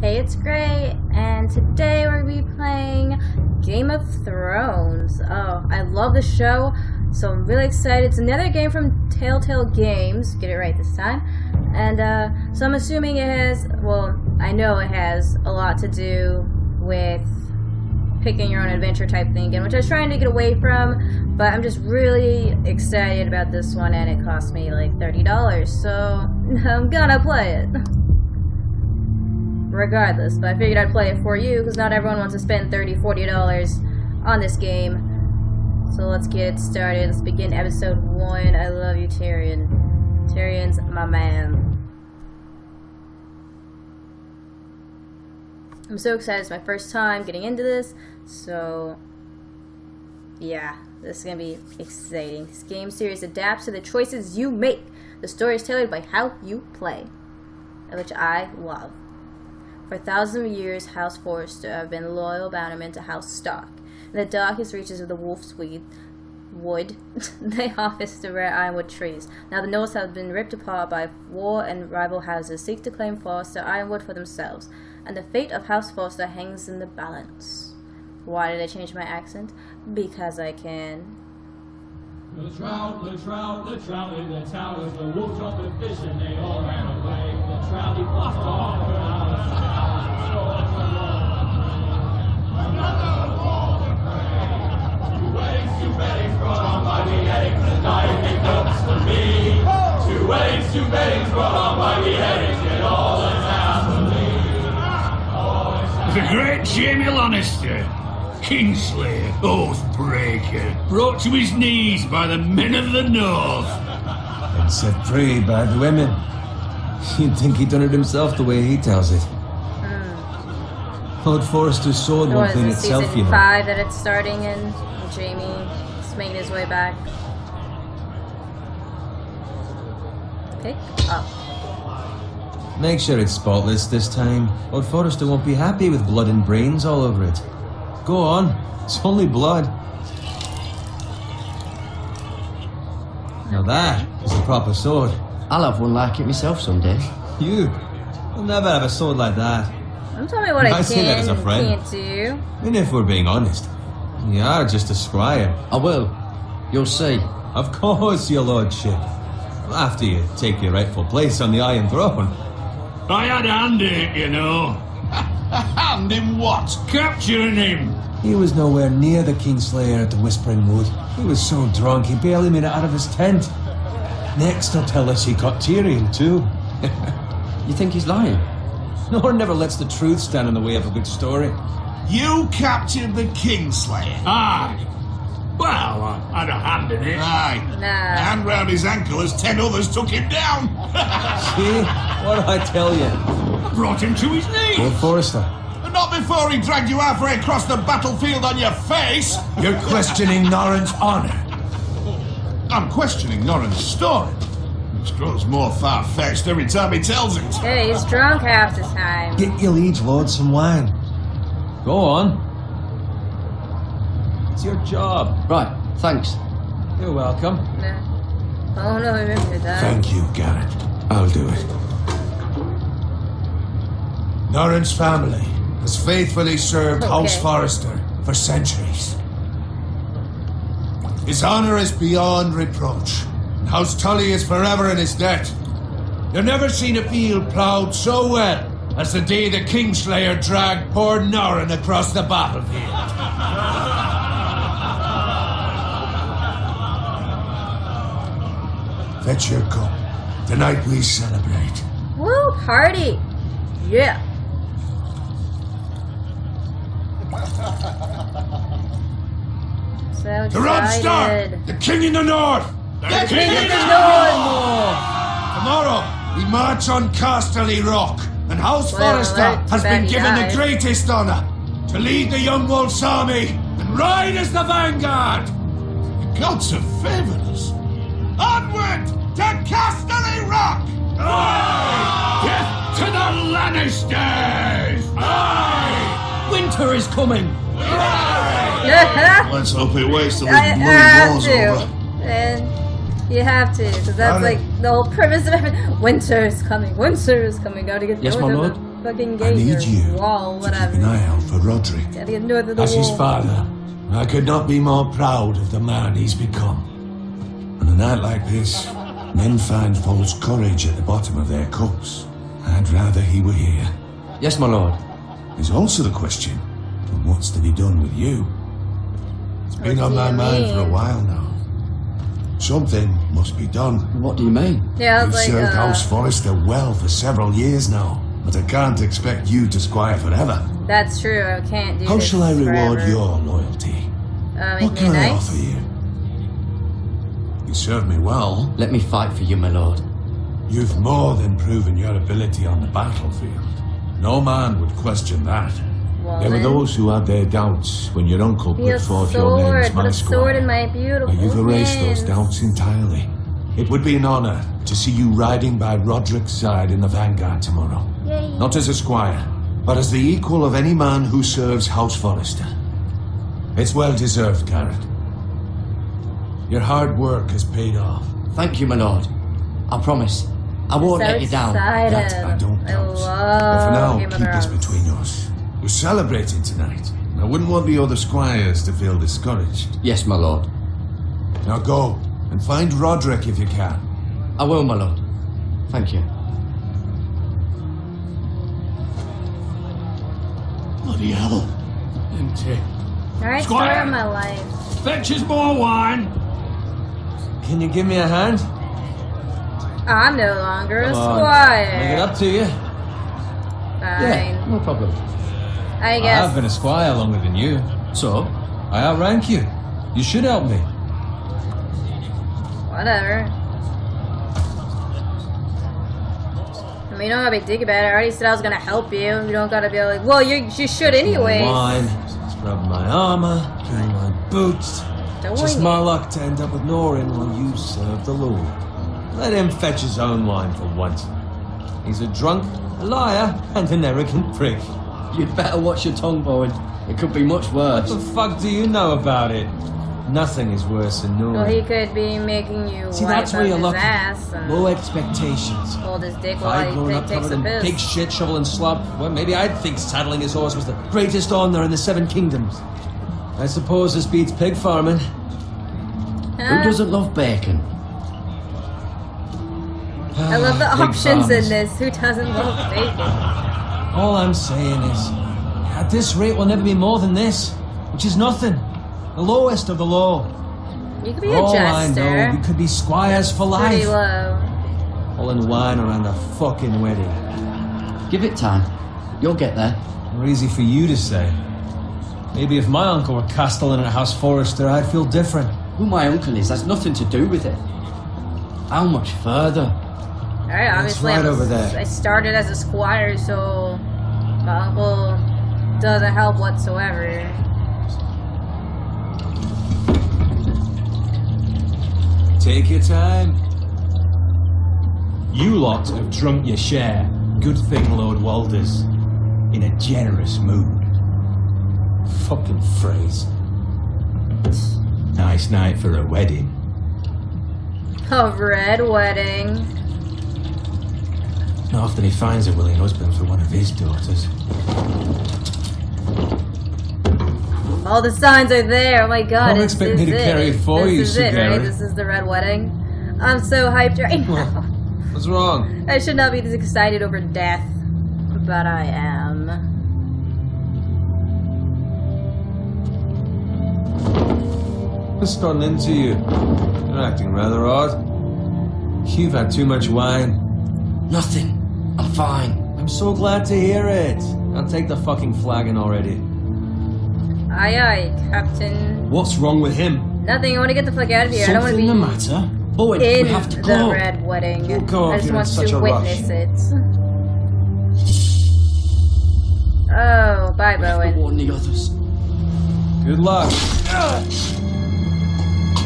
Hey, it's Gray, and today we're going to be playing Game of Thrones. Oh, I love the show, so I'm really excited. It's another game from Telltale Games, get it right this time. And so I'm assuming it has, well, I know it has a lot to do with picking your own adventure type thing again, which I was trying to get away from, but I'm just really excited about this one, and it cost me like $30, so I'm gonna play it. Regardless, but I figured I'd play it for you, because not everyone wants to spend $30, $40 on this game. So let's get it started. Let's begin episode 1. I love you, Tyrion. Tyrion's my man. I'm so excited. It's my first time getting into this, so yeah, this is gonna be exciting. This game series adapts to the choices you make. The story is tailored by how you play, which I love. For thousands of years, House Forrester have been loyal bannermen to House Stark. In the darkest reaches of the Wolf's Wood, they harvest the rare ironwood trees. Now the North have been ripped apart by war, and rival houses seek to claim Forrester ironwood for themselves. And the fate of House Forrester hangs in the balance. Why did I change my accent? Because I can. The trout in the towers, the wolves jumped the fish and they all ran away. The trout, he fluffed off her another war to pray. Two weddings brought on by the eggs, and diving cups for me. Two weddings brought on by the eggs, and all is happily. The great Jamie Lannister, Kingslayer, Oathbreaker, brought to his knees by the men of the North. And set free by the women. You'd think he'd done it himself the way he tells it. Lord Forrester's sword won't clean itself, you know. Season 5 that it's starting in. Jamie is making his way back. Pick up. Make sure it's spotless this time. Lord Forrester won't be happy with blood and brains all over it. Go on. It's only blood. Now that is a proper sword. I'll have one like it myself someday. You'll never have a sword like that. Don't tell me what I say that as a friend. Can't do. And if we're being honest, you are just a squire. I will. You'll see. Of course, your lordship. After you take your rightful place on the Iron Throne. I had a hand in it, you know. A hand in what? Capturing him. He was nowhere near the Kingslayer at the Whispering Wood. He was so drunk he barely made it out of his tent. Next he'll tell us he caught Tyrion too. You think he's lying? No one never lets the truth stand in the way of a good story. You captured the Kingslayer? Aye. Well, I had a hand in it. Aye. Nah. A hand round his ankle as 10 others took him down. See? What'd I tell you? I brought him to his knees. Lord Forrester. But not before he dragged you halfway across the battlefield on your face. You're questioning Norrin's honor. I'm questioning Norrin's story, which grows more far-fetched every time he tells it. Yeah, he's drunk half the time. Get your liege lord some wine. Go on. It's your job. Right, thanks. You're welcome. Nah. Oh no, I remember that. Thank you, Garrett. I'll do it. Norrin's family has faithfully served House Forrester for centuries. His honor is beyond reproach, and House Tully is forever in his debt. You've never seen a field ploughed so well as the day the Kingslayer dragged poor Norrin across the battlefield. Fetch your cup. Tonight we celebrate. Woo, party! Yeah. So To Robb Stark, excited. the King in the North! The King in the North! Tomorrow, we march on Casterly Rock, and House Well, Forrester that's has too been bad he given died. the greatest honor to lead the Young Wolf's army and ride as the vanguard! The gods have favored us. Onward to Casterly Rock! Death to the Lannisters. Aye. Winter is coming. Let's hope it waits till this I bloody have war's to. over. And You have to, because that's like the whole premise of everything. Winter is coming. Winter is coming. Gotta get. Yes, my lord. fucking I gate need or you wall, to whatever. keep an eye out for Roderick. Gotta get north of the As his wall. father, I could not be more proud of the man he's become. On a night like this, men find false courage at the bottom of their cups. I'd rather he were here. Yes, my lord. There's also the question of what's to be done with you. It's been What on do my you mind for a mean? while now. Something must be done. What do you mean? Yeah, I You've was like, served House Forrester well for several years now, but I can't expect you to squire forever. that's true, I can't do How this shall I reward forever. your loyalty? Make What me can I nice? offer you? You serve me well. Let me fight for you, my lord. You've more than proven your ability on the battlefield. No man would question that. Well, There were then, those who had their doubts when your uncle be put a forth your name sword, as put my a sword in squire. my beautiful But you've erased those hands. doubts entirely. It would be an honor to see you riding by Roderick's side in the vanguard tomorrow. Yay. Not as a squire, but as the equal of any man who serves House Forrester. It's well deserved, Garrett. Your hard work has paid off. Thank you, my lord. I promise. I won't So let you down. excited. That I don't I doubt. love But for now, Game of keep this Thrones. between us. We're celebrating tonight. I wouldn't want the other squires to feel discouraged. Yes, my lord. Now go and find Roderick if you can. I will, my lord. Thank you. Bloody hell. Empty. Alright, Squire. story of my life. Fetch us more wine. Can you give me a hand? I'm no longer a Come on, squire. Make it up to you. Fine. Yeah, no problem. I I guess. have been a squire longer than you. So, I outrank you. You should help me. Whatever. I mean, you don't gotta be dick about it. I already said I was gonna help you. You don't gotta be like, well, you should anyways. Wine, scrub my armor, clean my boots. Doing Just it. my luck to end up with Norin while you serve the Lord. Let him fetch his own wine for once. He's a drunk, a liar, and an arrogant prick. you'd better watch your tongue, Bowen. It could be much What the worse. fuck do you know about it? Nothing is worse than Norin. Well, he could be making you See, wipe that's where up you're his lucky. ass and Low expectations. hold his dick If while I'd grown he up takes covered a in piss. pig shit, shovel and slop, well, maybe I'd think saddling his horse was the greatest honor in the Seven Kingdoms. I suppose this beats pig farming. Who doesn't love bacon? I love the Pig options in farmers. this. Who doesn't love bacon? All I'm saying is, at this rate, we'll never be more than this, which is nothing. The lowest of the low. You could be All a I know, jester. we could be squires for Pretty life. low. Pulling wine around a fucking wedding. Give it time. You'll get there. More easy for you to say. Maybe if my uncle were castellan at House Forrester, I'd feel different. Who my uncle is has nothing to do with it. How much further? Alright, obviously right over there. I started as a squire, so my uncle doesn't help whatsoever. Take your time. You lot have drunk your share. Good thing Lord Walder's in a generous mood. Fucking phrase. Nice night for a wedding. A red wedding. Not often he finds a willing husband for one of his daughters. All the signs are there. Oh my god. Don't this expect is me to it. carry it for you, This is it, right? Sugary. This is the red wedding. I'm so hyped right now. What's wrong? I should not be this excited over death, but I am. What's gotten into you? You're acting rather odd. You've had too much wine. Nothing. I'm fine. I'm so glad to hear it. I'll take the fucking flagon already. Aye aye, Captain. What's wrong with him? Nothing, I want to get the fuck out of here. I don't want to Something be the matter? Bowen, in we have to the go. red wedding. We'll go I if just you're in want such to a rush. witness it. Oh, bye, We have to Bowen. warn the others. Good luck.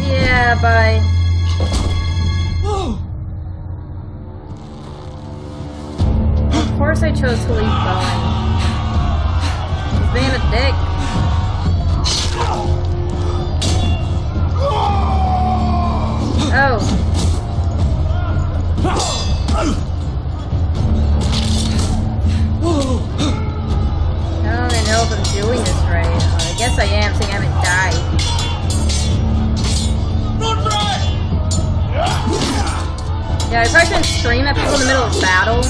Yeah, bye. Of course I chose to leave Bowen. He's being a dick. Oh. probably shouldn't scream at people in the middle of battle.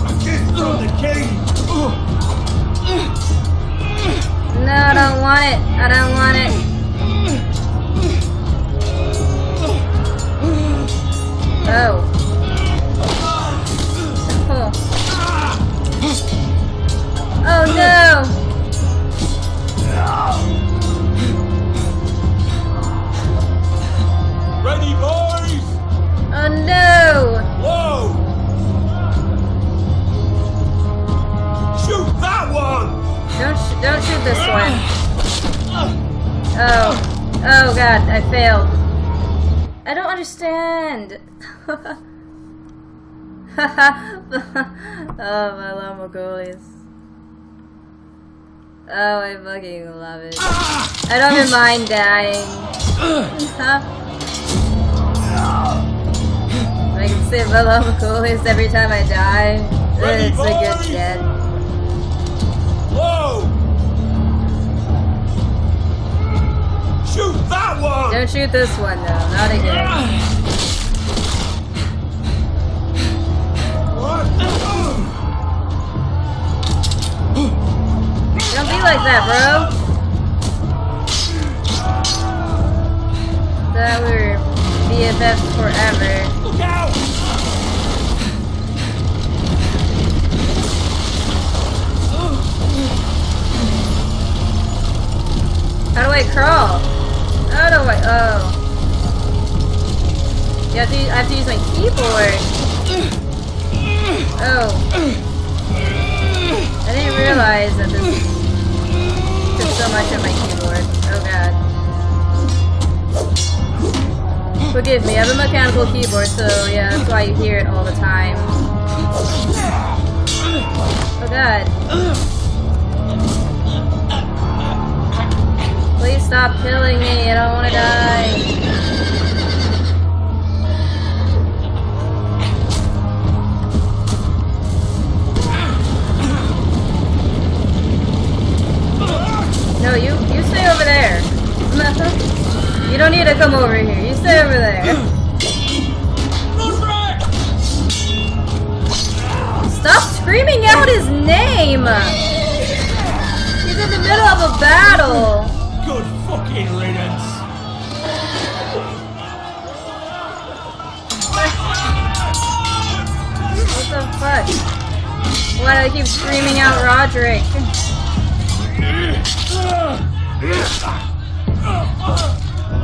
From the king. No, I don't want it. I don't want it. Oh. Oh no! Ready, boys? Oh no! Whoa! Shoot that one! Don't shoot this one. Oh. Oh god, I failed. I don't understand. Oh, my Lamborghinis. Oh, I fucking love it. I don't even mind dying. I can save my Lamborghinis every time I die. It's a good death. Whoa! Shoot that one! Don't shoot this one though, not again. Don't be like that, bro. That we're BFFs forever. Look out! How do I crawl? How do I? Oh. I have to use my keyboard. Oh. I didn't realize that this took so much of my keyboard. Oh god. Forgive me, I have a mechanical keyboard, so yeah, that's why you hear it all the time. Oh god. Please stop killing me, I don't want to die. No, you stay over there. You don't need to come over here. You stay over there. Stop screaming out his name! He's in the middle of a battle. Good fucking riddance. What the fuck? Why do I keep screaming out Roderick?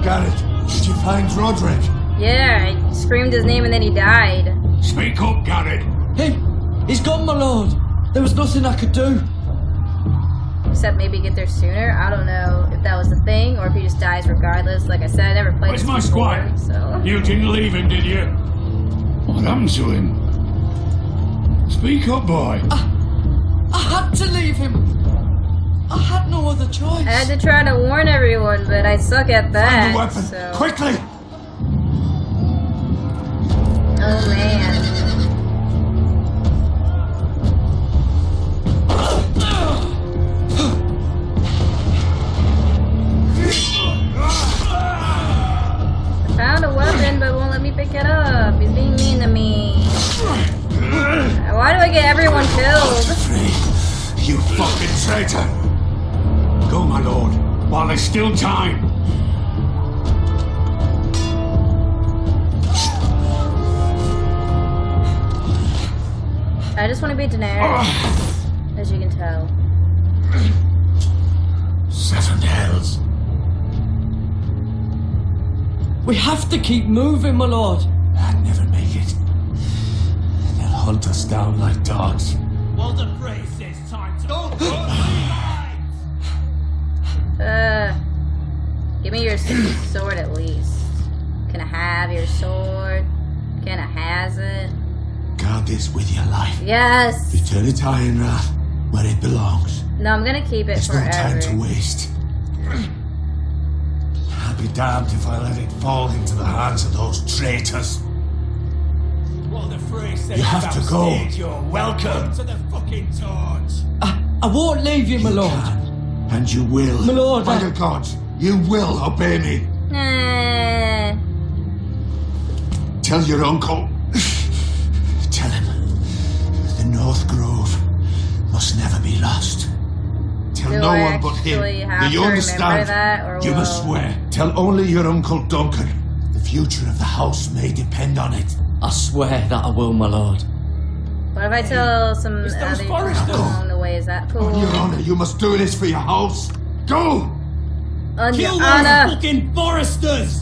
Got it. Did you find Roderick? Yeah, I screamed his name and then he died. Speak up, Garrett. He's gone, my lord. There was nothing I could do. Except maybe get there sooner. I don't know if that was the thing or if he just dies regardless. Like I said, I never played Where's this my before, squire? so. You didn't leave him, did you? What happened to him? Speak up, boy. I had to leave him. I had no other choice. I had to try to warn everyone, but I suck at that. Find the weapon. So. Quickly! Oh man. I found a weapon, but won't let me pick it up. He's being mean to me. Why do I get everyone killed? You fucking traitor! Go, my lord, while there's still time. I just want to be Daenerys, as you can tell. 7 hells. We have to keep moving, my lord. I'd never make it. They'll hunt us down like dogs. Well, the phrase says time to... Don't Give me your sword at least. Can I have your sword? Can I has it? Guard this with your life. Yes! Return it to Ironrath, where it belongs. No, I'm gonna keep it There's forever. no time to waste. I'll be damned if I let it fall into the hands of those traitors. Well, the phrase says You have to go. You're welcome to the fucking torch. I won't leave you, my You lord. can, and you will. My lord, By the gods, you will obey me. Nah. Tell your uncle. Tell him the North Grove must never be lost. Tell Do no I one but him. actually have Do you to understand? remember that, or You will- must swear. Tell only your Uncle Duncan. The future of the house may depend on it. I swear that I will, my lord. What if I tell some It's those other people foresters. along the way? Is that cool? On your honor, you must do this for your house. Go! On your Kill those honor. fucking foresters!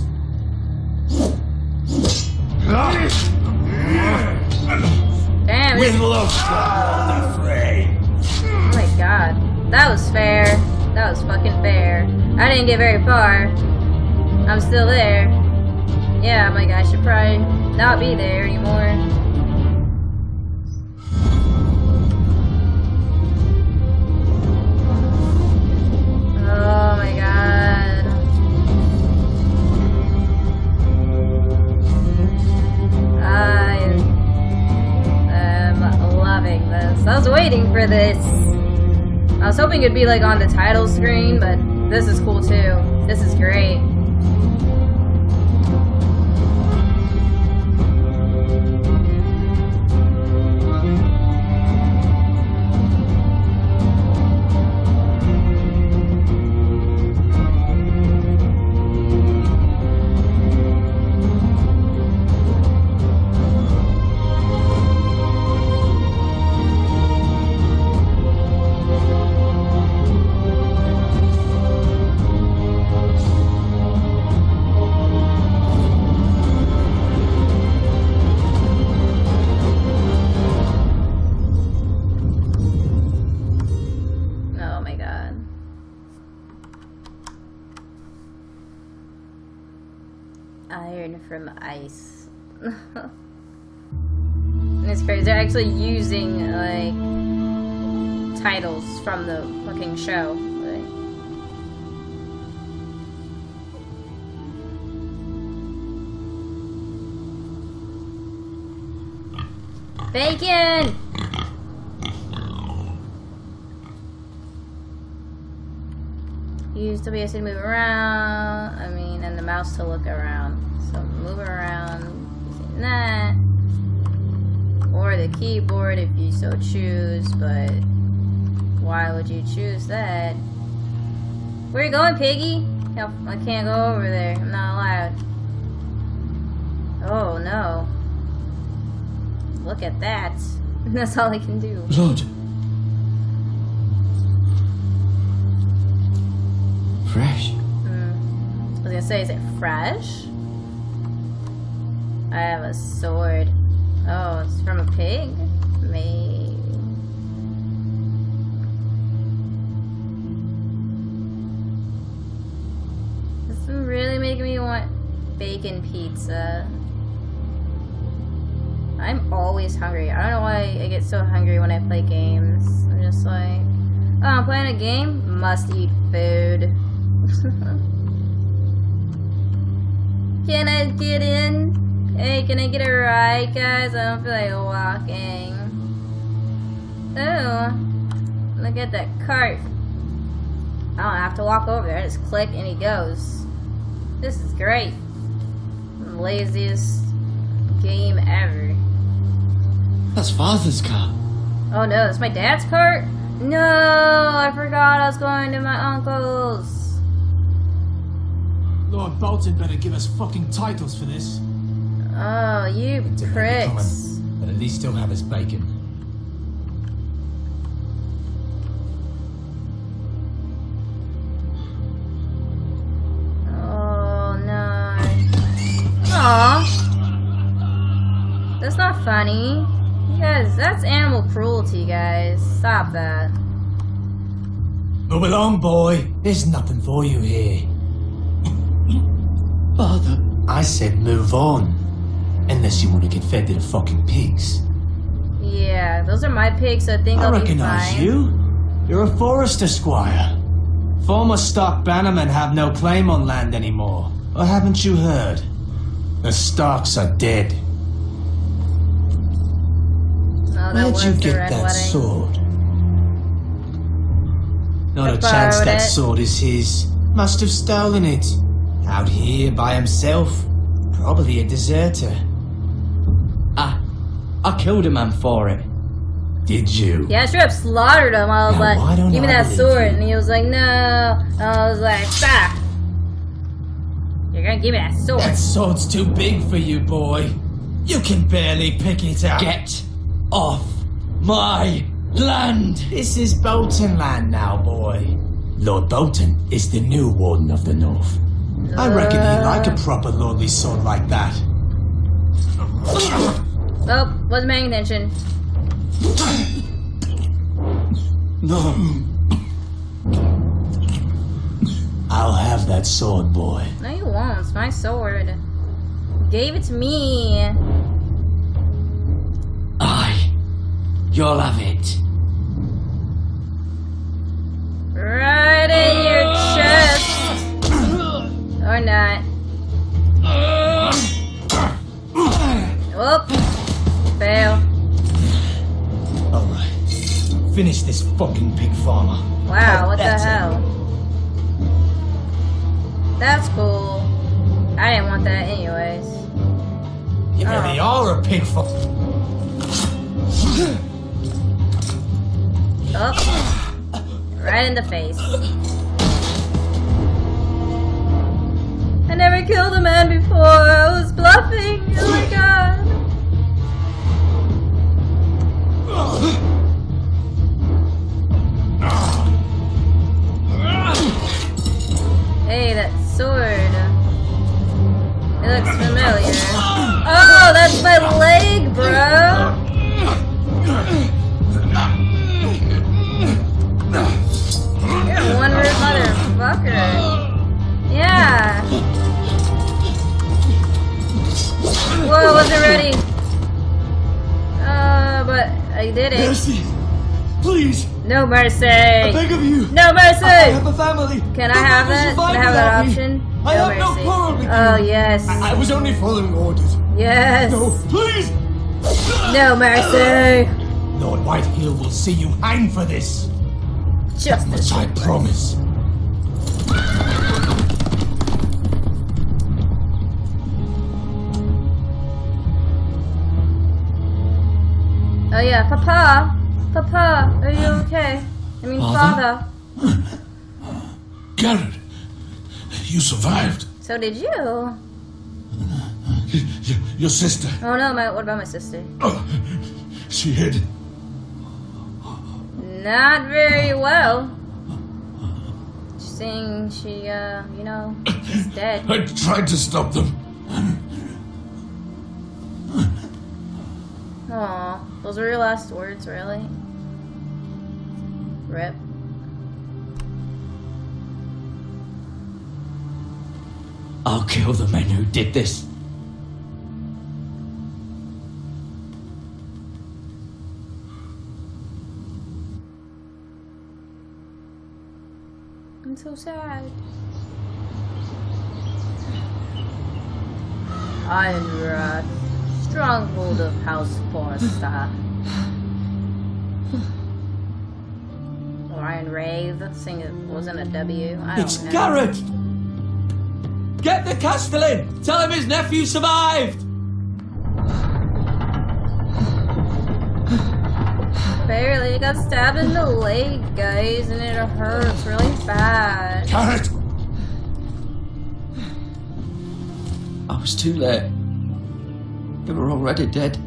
Damn. With love, the fray. Oh my god. That was fair. That was fucking fair. I didn't get very far. I'm still there. Yeah, I'm like, I should probably not be there anymore. Oh my god. I am loving this. I was waiting for this. I was hoping it'd be like on the title screen, but this is cool too. This is great. Oh my god. Iron from ice. And it's crazy. They're actually using like titles from the fucking show. Like, bacon! Use WSD to move around. I mean, and the mouse to look around. So move around using that. Or the keyboard if you so choose, but why would you choose that? Where you going, piggy? No, I can't go over there. I'm not allowed. Oh no. Look at that. That's all I can do. Blood. Fresh. I was gonna say, is it fresh? I have a sword. Oh, it's from a pig? Maybe. This is really making me want bacon pizza. I'm always hungry. I don't know why I get so hungry when I play games. I'm just like, oh, I'm playing a game? Must eat food. Can I get in? Hey, can I get a ride, guys? I don't feel like walking. Oh, look at that cart. I don't have to walk over there. I just click and he goes. This is great. The laziest game ever. That's Father's car. Oh no, that's my dad's cart? No, I forgot I was going to my uncle's. Lord Bolton better give us fucking titles for this. Oh, you pricks. But at least he'll have his bacon. Oh no. Aw. That's not funny. You guys, that's animal cruelty, guys. Stop that. Move along, boy. There's nothing for you here. Father. I said move on. Unless you want to get fed to the fucking pigs. Yeah, those are my pigs, so I think I I'll be recognize fine. you. You're a forester, squire. Former stock bannermen have no claim on land anymore. Or haven't you heard? The Starks are dead. Oh, that Where'd was you the get red that wedding. sword? Not I a chance borrowed that it. sword is his. Must have stolen it. Out here by himself. Probably a deserter. I killed a man for it. Did you? Yeah, I straight up slaughtered him. I was Now, why like, don't give me I that believe sword. you? And he was like, no. And I was like, stop. You're gonna give me that sword. That sword's too big for you, boy. You can barely pick it up. Get off my land! This is Bolton land now, boy. Lord Bolton is the new Warden of the North. I reckon he'd like a proper lordly sword like that. Oh, wasn't paying attention. No. I'll have that sword, boy. No, you won't. It's my sword. You gave it to me. Aye. You'll have it. Right in your chest. Or not. Whoop. Fail. Alright. Finish this fucking pig farmer. Wow, what the That's it. hell? That's cool. I didn't want that anyways. You really are a pig farmer. Oh. Right in the face. I never killed a man before. I was bluffing. Oh my god. Hey, that sword. It looks familiar. Oh, that's my leg, bro. You're one rude motherfucker. Yeah. Whoa, wasn't ready. But I did it. Mercy! Please! No mercy. I beg of you! No mercy. I have a family! Can I have that? Can I have that option? I No have no mercy. quarrel with you! Oh, yes. I was only following orders. Yes. No, please! No mercy. Lord Whitehill will see you hang for this. Justice. I promise. Oh yeah, Papa. Papa, are you okay? I mean, Father. Garrett, you survived. So did you? Your sister. Oh no, what about my sister? Oh, she hid. Not very well. She's saying she, you know, she's dead. I tried to stop them. Aw, those were your last words, really? Rip. I'll kill the men who did this. I'm so sad. Ironrod. Stronghold of House Forster. Or Iron Rave. Saying it wasn't a W. I don't It's know. Garrett! Get the Castellan! Tell him his nephew survived! Barely. I got stabbed in the leg, guys, and it hurts really bad. Garrett! I was too late. They were already dead.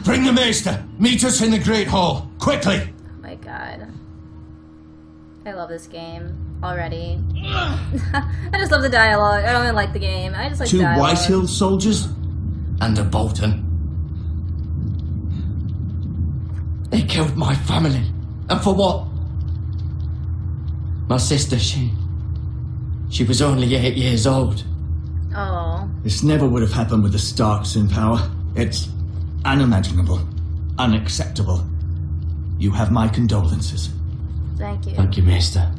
Bring the maester. Meet us in the Great Hall. Quickly. Oh my god. I love this game already. I just love the dialogue. I don't even like the game. I just like Two dialogue. Whitehill soldiers? And a Bolton. They killed my family. And for what? My sister, she was only 8 years old. Oh. This never would have happened with the Starks in power. It's unimaginable. Unacceptable. You have my condolences. Thank you. Thank you, Maester.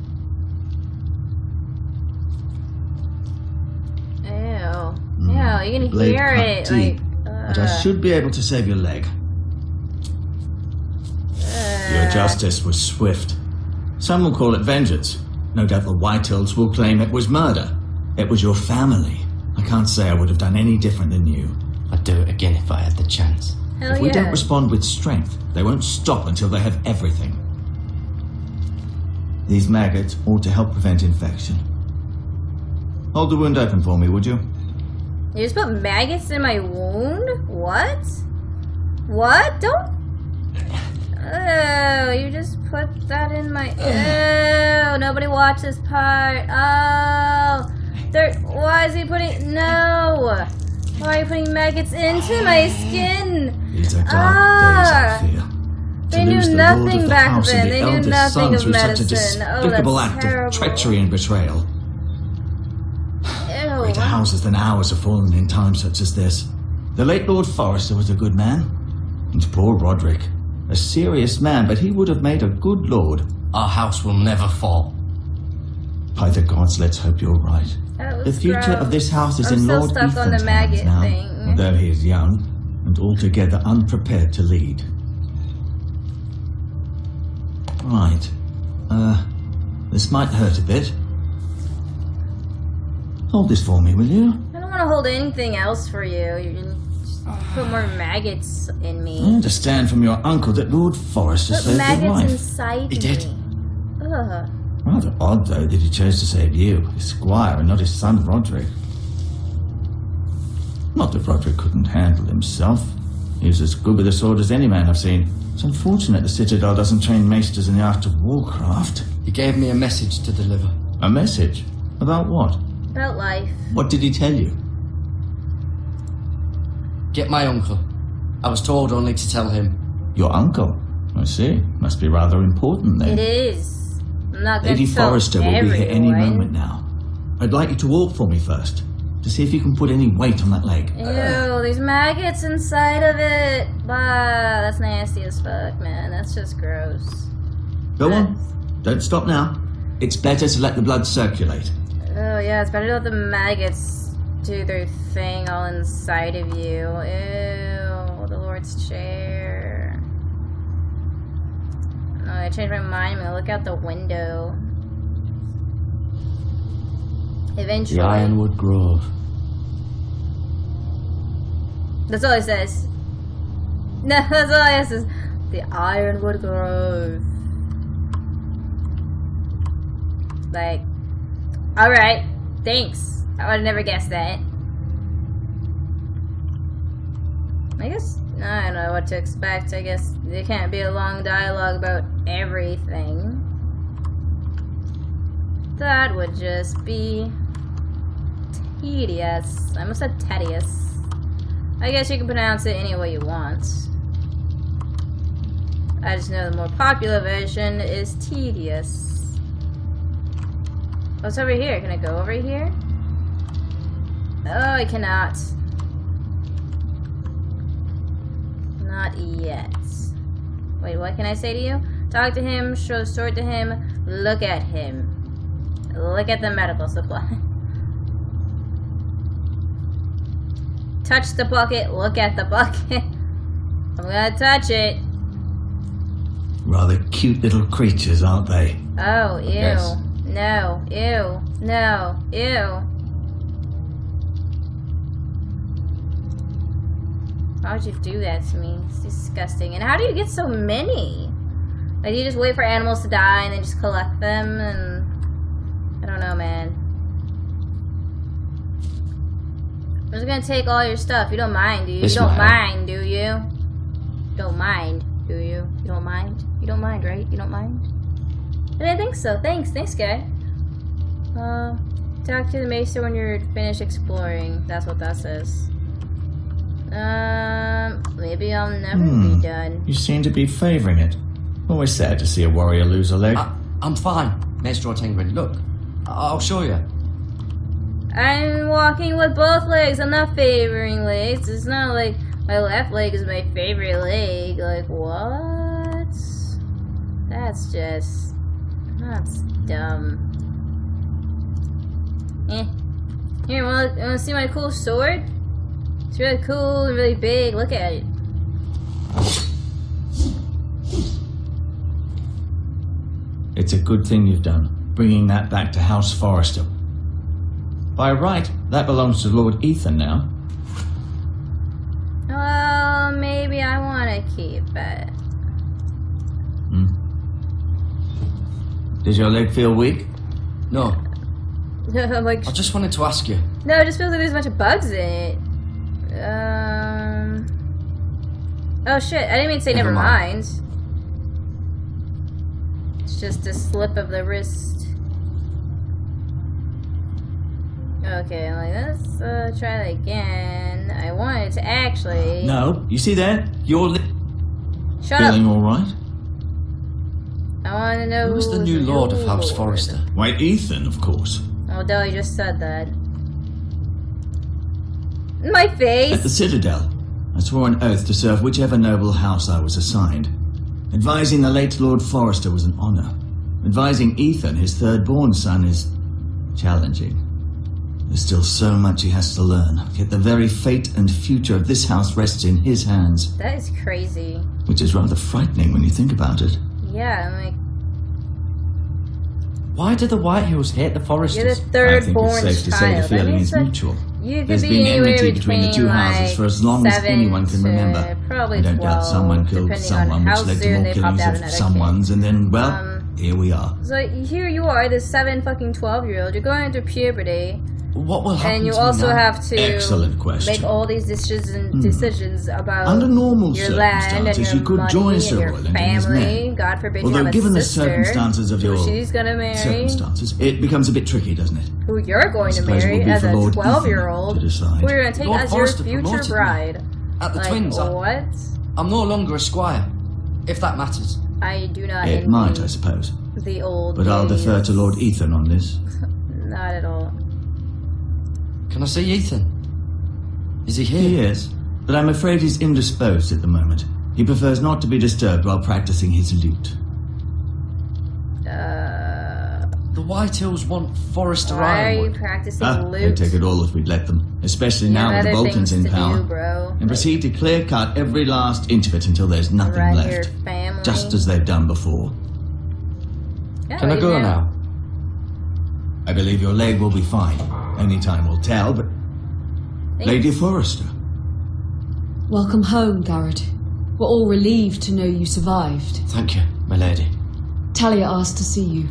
Ew. Ew, you can Blade hear cut it. deep. Like, But I should be able to save your leg. Your justice was swift. Some will call it vengeance. No doubt the Whitehills will claim it was murder. It was your family. I can't say I would have done any different than you. I'd do it again if I had the chance. Hell If we yeah. don't respond with strength, they won't stop until they have everything. These maggots ought to help prevent infection. Hold the wound open for me, would you? You just put maggots in my wound? What? What? Don't... Oh, you just put that in my... Oh, nobody watched this part. Oh. Why is he putting... No. Why are you putting maggots into my skin? These are dark days, I fear. They To lose knew the lord of nothing the back house and then. the They knew eldest nothing son of through such a medicine. Oh, despicable that's act terrible. of treachery and betrayal. Ew. Greater houses than ours have fallen in times such as this. The late Lord Forrester was a good man. And poor Roderick. A serious man, but he would have made a good lord. Our house will never fall. By the gods, let's hope you're right. That The was future gross. of this house is I'm in still Lord stuck on Ethan's the hands maggot now, thing. although he is young and altogether unprepared to lead. Right. This might hurt a bit. Hold this for me, will you? I don't want to hold anything else for you. You just put more maggots in I me. understand from your uncle that Lord Forrester Put saved your maggots life. inside He me. did. Ugh. Rather odd, though, that he chose to save you, his squire, and not his son Roderick. Not that Roderick couldn't handle himself. He was as good with a sword as any man I've seen. It's unfortunate the Citadel doesn't train maesters in the art of warcraft. He gave me a message to deliver. A message? About what? About life. What did he tell you? Get my uncle. I was told only to tell him. Your uncle? I see. Must be rather important then. It is. I'm not going Lady to tell Forrester will everyone. be here any moment now. I'd like you to walk for me first, to see if you can put any weight on that leg. Ew, there's maggots inside of it. Bah, that's nasty as fuck, man. That's just gross. Go on. Don't stop now. It's better to let the blood circulate. Oh, yeah, it's better to let the maggots do their thing all inside of you. Ew, the Lord's chair. Oh, I changed my mind. I'm gonna look out the window. Eventually. The Ironwood Grove. That's all it says. No, that's all it says. The Ironwood Grove. Like, alright, thanks. I would have never guessed that. I guess, I don't know what to expect. I guess there can't be a long dialogue about everything. That would just be tedious. I almost said tedious. I guess you can pronounce it any way you want. I just know the more popular version is tedious. What's over here? Can I go over here? Oh, I cannot. Not yet. Wait, what can I say to you? Talk to him, show the sword to him, look at him. Look at the medical supply. Touch the bucket, look at the bucket. I'm gonna touch it. Rather cute little creatures, aren't they? Oh, ew. Yes. No, ew. No, ew. Why would you do that to me? It's disgusting. And how do you get so many? Like, do you just wait for animals to die and then just collect them? And I don't know, man. I'm just gonna take all your stuff. You don't mind, do you? This You don't will help. mind, do you? Don't mind, do you? You don't mind? You don't mind, right? You don't mind? I didn't think so. Thanks, guy. Talk to the maester when you're finished exploring. That's what that says. Maybe I'll never be done. You seem to be favouring it. Always sad to see a warrior lose a leg. I'm fine, Maestro Tengrin. Look, I'll show you. I'm walking with both legs. I'm not favoring legs. It's not like my left leg is my favorite leg. Like, what? That's just... That's dumb. Here, wanna see my cool sword? It's really cool and really big. Look at it. It's a good thing you've done, bringing that back to House Forrester. By right, that belongs to Lord Ethan now. Well, maybe I want to keep it. Does your leg feel weak? No. Like, I just wanted to ask you. no, it just feels like there's a bunch of bugs in it. Oh shit, I didn't mean to say never mind. It's just a slip of the wrist. Okay, like, let's try that again. I wanted to actually... No, you see that? Your leg Shut up! feeling alright? I want to know Who's the new lord of House Forrester? Why, Ethan, of course. Oh, Dolly just said that. My face! At the Citadel, I swore an oath to serve whichever noble house I was assigned. Advising the late Lord Forrester was an honor. Advising Ethan, his third-born son, is challenging. There's still so much he has to learn, yet the very fate and future of this house rests in his hands. That is crazy. Which is rather frightening when you think about it. Yeah, I'm like, Why do the Whitehills hate the you're Forresters? the I third-born think it's safe to say the child. feeling means is that mutual. you could There's be been anywhere enmity between the two houses for as long as 7 anyone can to remember. Probably I don't 12, doubt someone killed depending someone, on how which led to soon more they popped killings out of another someone's, and then, well, here we are. So here you are, this 12-year-old. You're going into puberty, What will happen and you to me also now? have to Excellent question. make all these decisions about Under normal your land and circumstances, your you could money join and Sir your Royland and his family. men. God forbid you Although have a given the sister circumstances of who your she's gonna marry, circumstances, it becomes a bit tricky, doesn't it? who you're going to suppose it marry will be as for a Lord Ethan 12-year-old, to decide. who you're gonna take Lord as Forrester your future promoted me. bride. At the Like, twins, what? I'm no longer a squire, if that matters. I do not It envy might, I suppose. the old But I'll days. defer to Lord Ethan on this. Not at all. Can I see Ethan? Is he here? He is, but I'm afraid he's indisposed at the moment. He prefers not to be disturbed while practicing his lute. The Whitehills want Forrester Why are you Ironwood. practicing They'd loot? take it all if we'd let them, especially You now have with the other Boltons things in to power. do, bro. And proceed to clear cut every last inch of it until there's nothing Run your left. family. Just as they've done before. Yeah, Can I leave go now? I believe your leg will be fine. Only time will tell, but Thanks. Lady Forrester. Welcome home, Garrett. We're all relieved to know you survived. Thank you, my lady. Talia asked to see you.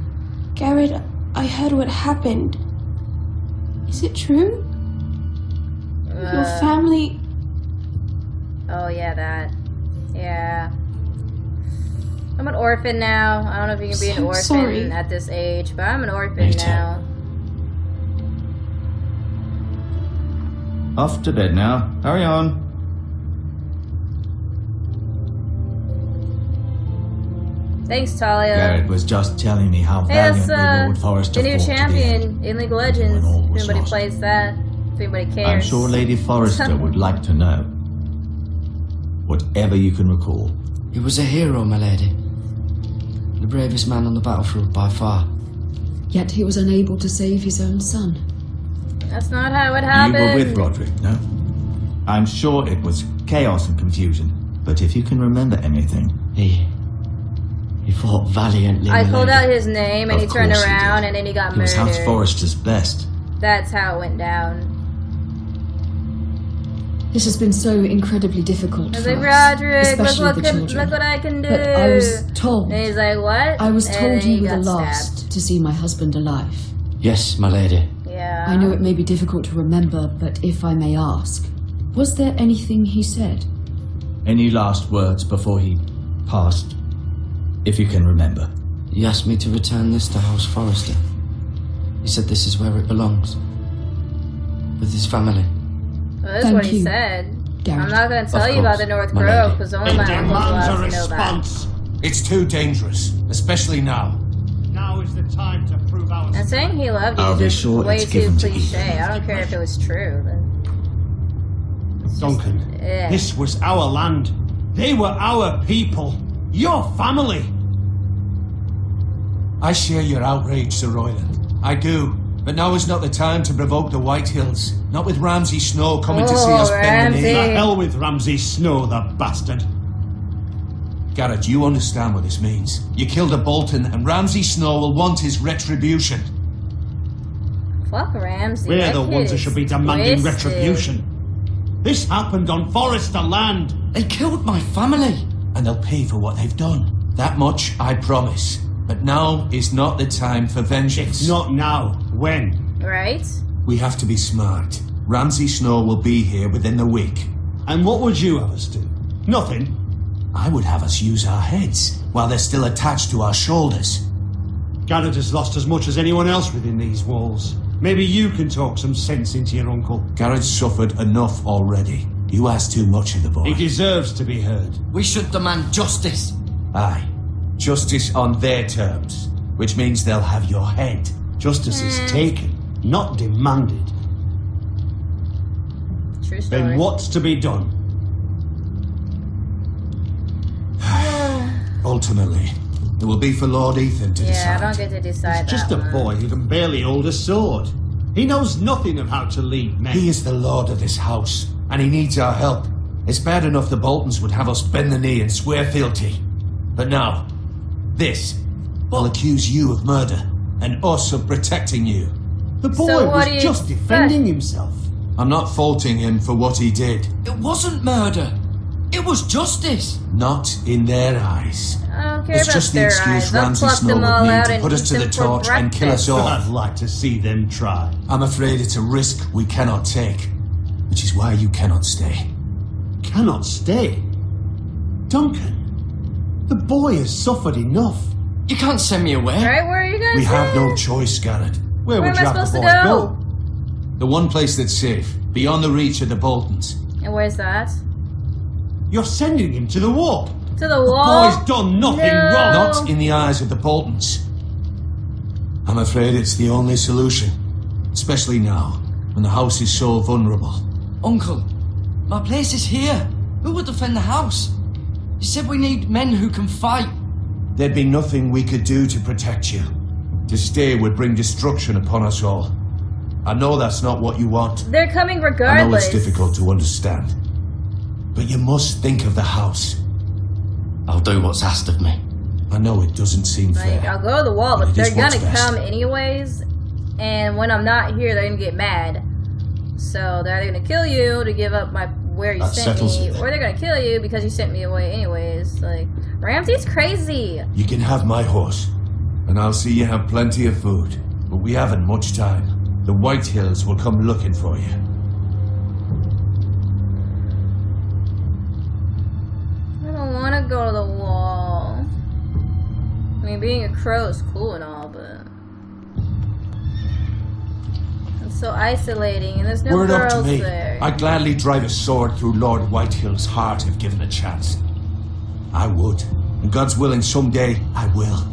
Garrett, I heard what happened. Is it true? Your family... Oh, yeah, that. Yeah. I'm an orphan now. I don't know if you can be an So orphan sorry. at this age, but I'm an orphan Me too. now. Off to bed now. Hurry on. Thanks, Talia. Garrett was just telling me how Hey, that's valiantly Lord Forrester the new fought to the end. champion in League of Legends. When all If was anybody lost. plays that, if anybody cares. I'm sure Lady Forrester would like to know. Whatever you can recall. He was a hero, my lady. The bravest man on the battlefield by far. Yet he was unable to save his own son. That's not how it happened. You were with Roderick, no? I'm sure it was chaos and confusion. But if you can remember anything, He fought valiantly, I my called lady. out his name and Of he turned course he around did. and then he got he was House murdered. Forrester's best. That's how it went down. This has been so incredibly difficult I was for like, us, Roderick, especially the children. look what I can do. But I was told. And he's like, what? I was And told then you he were the got last stabbed. to see my husband alive. Yes, my lady. Yeah. I know it may be difficult to remember, but if I may ask, was there anything he said? Any last words before he passed? If you can remember. He asked me to return this to House Forrester. He said this is where it belongs. With his family. Well, that's Thank what he you, said. Garrett. I'm not going to tell Of you about course, the North my Grove lady. because only my uncle's allowed to know that. It's too dangerous, especially now. Now is the time to prove our And saying he loved you I'll be is just sure way it's too given to cliche. Ethan. I don't care if it was true. But Duncan, yeah. this was our land. They were our people. Your family. I share your outrage, Sir Royland. I do. But now is not the time to provoke the Whitehills. Not with Ramsay Snow coming to see us bend the Ramsay. knee. The hell with Ramsay Snow, the bastard. Garrett, you understand what this means. You killed a Bolton, and Ramsay Snow will want his retribution. Fuck Ramsay. We're That the kid ones who is should be demanding twisted. retribution. This happened on Forrester land. They killed my family. And they'll pay for what they've done. That much I promise. But now is not the time for vengeance. It's not now. When? Right? We have to be smart. Ramsay Snow will be here within the week. And what would you have us do? Nothing. I would have us use our heads while they're still attached to our shoulders. Garrett has lost as much as anyone else within these walls. Maybe you can talk some sense into your uncle. Garrett's suffered enough already. You ask too much of the boy. He deserves to be heard. We should demand justice. Aye. Justice on their terms, which means they'll have your head. Justice is taken, not demanded. True story. Then what's to be done? Ultimately, it will be for Lord Ethan to decide. Yeah, I don't get to decide He's just that a one. boy who can barely hold a sword. He knows nothing of how to lead men. He is the lord of this house, and he needs our help. It's bad enough the Boltons would have us bend the knee and swear fealty. But now, this will accuse you of murder, and us of protecting you. The boy So what do was you just defending himself. I'm not faulting him for what he did. It wasn't murder. It was justice. Not in their eyes. I don't care It's about just the their excuse eyes. I'll Ramsay pluck Snow them would all need out to and put us eat to the them for torch and kill us breakfast. all. I'd like to see them try. I'm afraid it's a risk we cannot take, which is why you cannot stay. Cannot stay? Duncan, the boy has suffered enough. You can't send me away. Alright, where are you guys We have going? no choice, Garrett. Where Where would am you I have the supposed boy to go? go? The one place that's safe, beyond the reach of the Boltons. And where's that? You're sending him to the wall. To the wall? Boy's done nothing No. wrong. Not in the eyes of the Boltons. I'm afraid it's the only solution. Especially now, when the house is so vulnerable. Uncle, my place is here. Who will defend the house? You said we need men who can fight. There'd be nothing we could do to protect you. To stay would bring destruction upon us all. I know that's not what you want. They're coming I regardless. know it's difficult to understand. But you must think of the house. I'll do what's asked of me. I know it doesn't seem Like, fair. I'll go to the wall, but It they're is what's gonna best. come anyways. And when I'm not here, they're gonna get mad. So they're either gonna kill you to give up my where you That sent settles me, it. or they're gonna kill you because you sent me away anyways. Like, Ramsay's crazy. You can have my horse, and I'll see you have plenty of food. But we haven't much time. The White Hills will come looking for you. I don't want to go to the wall. I mean, being a crow is cool and all, but it's so isolating, and there's no Were it up to girls me, there. I'd gladly drive a sword through Lord Whitehill's heart if given a chance. I would. And God's willing, someday I will.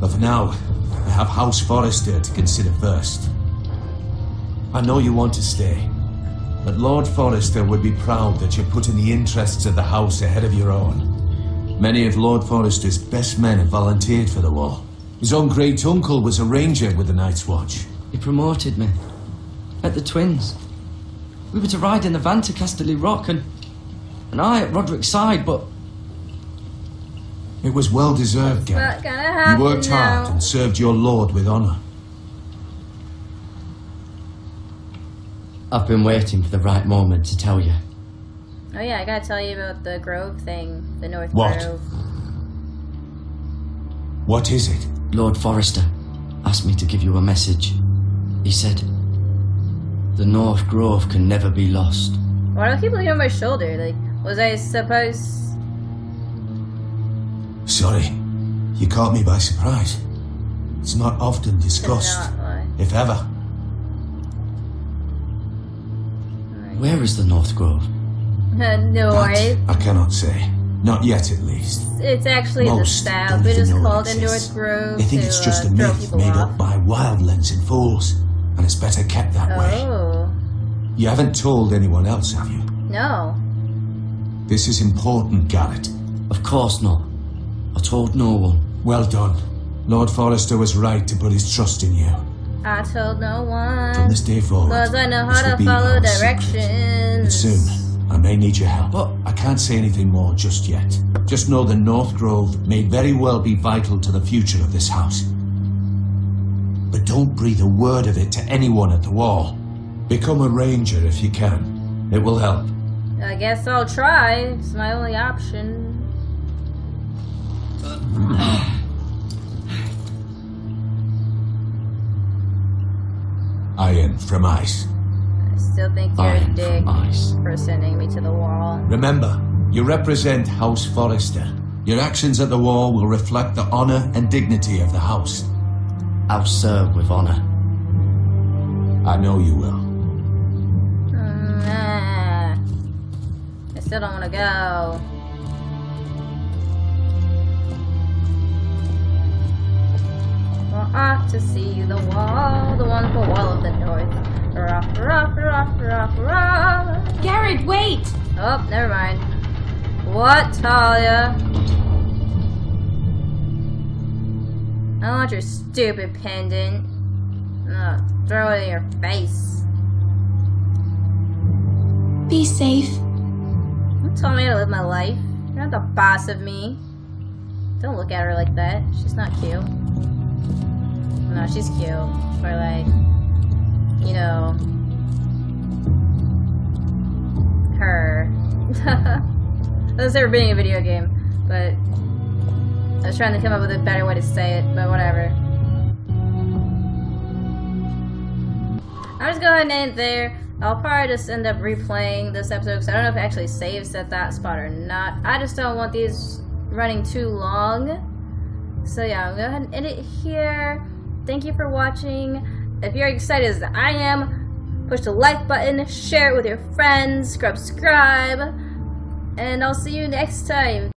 But for now, I have House Forrester to consider first. I know you want to stay, but Lord Forrester would be proud that you're putting the interests of the house ahead of your own. Many of Lord Forrester's best men have volunteered for the war. His own great-uncle was a ranger with the Night's Watch. He promoted me. At the Twins. We were to ride in the van to Casterly Rock and I at Roderick's side, but It was well-deserved, Not Garrett. gonna happen You worked hard now. and served your lord with honor. I've been waiting for the right moment to tell you. Oh yeah, I gotta tell you about the Grove thing, the North What? Grove. What is it? Lord Forrester asked me to give you a message. He said, the North Grove can never be lost. Why do I keep looking on my shoulder? Like, was I supposed... Sorry, you caught me by surprise. It's not often discussed, not lie? if ever. Where is the North Grove? North. I cannot say. Not yet, at least. It's actually in the Most south. don't We even just know called it it North exists. Grove They think to it's just a throw myth people made off. up by wildlings and fools, and it's better kept that way. Oh. You haven't told anyone else, have you? No. This is important, Garrett. Of course not. I told no one. Well done. Lord Forrester was right to put his trust in you. I told no one. From this day forward, Because I know this how will to be follow our secret. directions. And soon, I may need your help. But I can't say anything more just yet. Just know the North Grove may very well be vital to the future of this house. But don't breathe a word of it to anyone at the wall. Become a ranger if you can. It will help. I guess I'll try. It's my only option. Iron from ice. I still think you're a dick for sending me to the wall. Remember, you represent House Forrester. Your actions at the wall will reflect the honor and dignity of the house. I'll serve with honor. I know you will. I still don't want to go. Well, off to see the wall, the wonderful wall of the north. Rock, rock, rock, rock, rock. Garrett, wait! Oh, never mind. What, Talia? I don't want your stupid pendant. Ugh, throw it in your face. Be safe. Don't tell me how to live my life. You're not the boss of me. Don't look at her like that. She's not cute. No, she's cute. For like, you know, her. That's never being a video game, but I was trying to come up with a better way to say it, but whatever. I'll just go ahead and end it there. I'll probably just end up replaying this episode because I don't know if it actually saves at that spot or not. I just don't want these running too long. So yeah, I'll go ahead and end it here. Thank you for watching. If you're excited as I am, push the like button, share it with your friends, subscribe, and I'll see you next time.